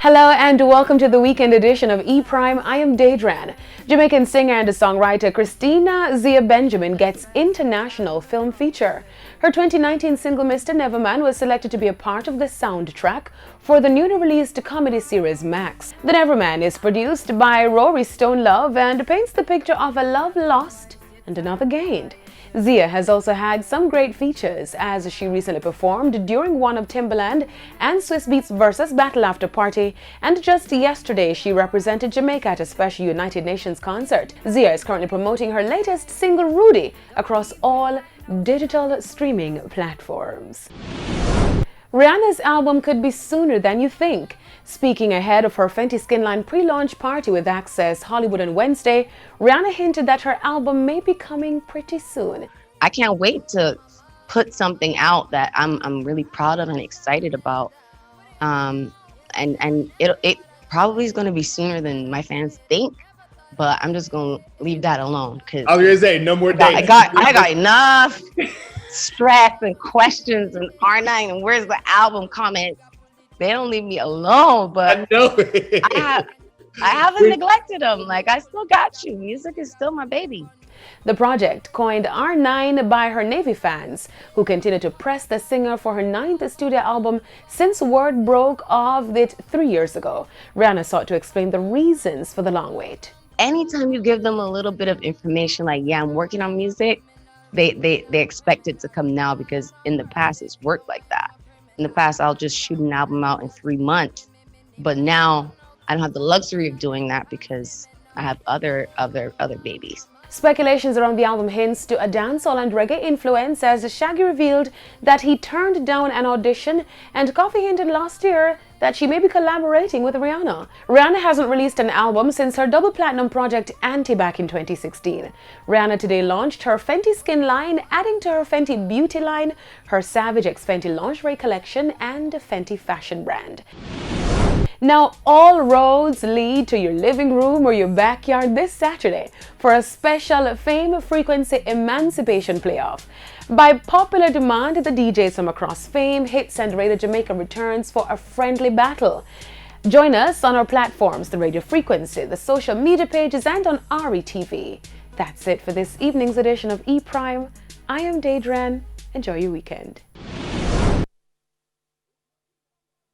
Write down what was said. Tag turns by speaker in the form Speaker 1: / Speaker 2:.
Speaker 1: Hello and welcome to the weekend edition of E-Prime. I am Daedran. Jamaican singer and songwriter Christina Zia Benjamin gets international film feature. Her 2019 single Mr. Neverman was selected to be a part of the soundtrack for the newly released comedy series Max. The Neverman is produced by Rory Stone Love and paints the picture of a love lost and another gained. Zia has also had some great features as she recently performed during one of Timbaland and Swizz Beatz Versus Battle After Party, and just yesterday she represented Jamaica at a special United Nations concert. Zia is currently promoting her latest single Rudy across all digital streaming platforms. Rihanna's album could be sooner than you think. Speaking ahead of her Fenty Skin line pre-launch party with Access Hollywood on Wednesday, Rihanna hinted that her album may be coming pretty soon.
Speaker 2: I can't wait to put something out that I'm really proud of and excited about. And it probably is going to be sooner than my fans think, but I'm just going to leave that alone because
Speaker 3: I was gonna say no more dates.
Speaker 2: I got enough stress and questions and R9 and where's the album comments. They don't leave me alone, but
Speaker 3: I know.
Speaker 2: I haven't neglected them. Like, I still got you. Music is still my baby.
Speaker 1: The project, coined R9 by her Navy fans, who continue to press the singer for her 9th studio album since word broke of it 3 years ago. Rihanna sought to explain the reasons for the long wait.
Speaker 2: Anytime you give them a little bit of information, like, yeah, I'm working on music, they expect it to come now, because in the past it's worked like that. In the past, I'll just shoot an album out in 3 months, but now I don't have the luxury of doing that because I have other babies.
Speaker 1: Speculations around the album hints to a dancehall and reggae influence, as Shaggy revealed that he turned down an audition, and Coffee hinted last year that she may be collaborating with Rihanna. Rihanna hasn't released an album since her double platinum project Anti back in 2016. Rihanna today launched her Fenty Skin line, adding to her Fenty Beauty line, her Savage X Fenty lingerie collection, and Fenty fashion brand. Now, all roads lead to your living room or your backyard this Saturday for a special Fame Frequency Emancipation Playoff. By popular demand, the DJs from across Fame, Hits, and Radio Jamaica returns for a friendly battle. Join us on our platforms, the Radio Frequency, the social media pages, and on RETV. That's it for this evening's edition of E-Prime. I am Daedran. Enjoy your weekend.